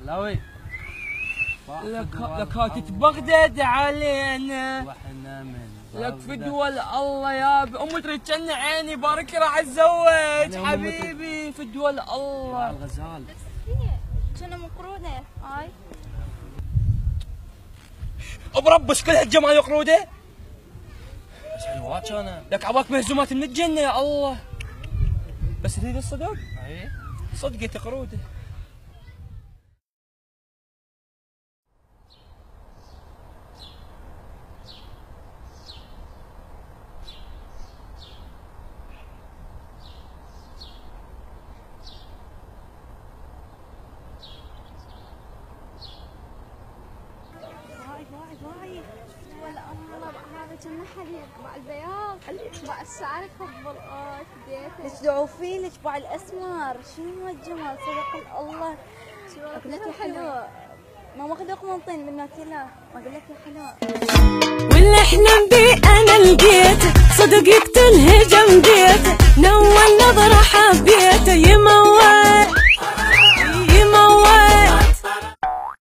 هلاوي لك هاتت بغداد علينا واحنا من لك في دول الله يابي امي تريد كن عيني بارك راح اتزوج حبيبي في دول الله. الغزال كنا مقرونه هاي بربش كل هالجمال يقروده بس حلوات كانت. لك عباك مهزومات من الجنه يا الله. بس تريد الصدق؟ اي صدقت قروده. واي ولا الله هذا كنا حليب مع البياض مع الشعر خبلات ديته ليش دعوفين ليش باع الاسمر شنو هالجمال صدق الله اكلته حلوه ما ماخذ قمنطين من ناكلها ما اقول لك يا حلوه واللي احلم بيه انا لقيته صدق يقتل هجم بيته نول نظره حبيته يمول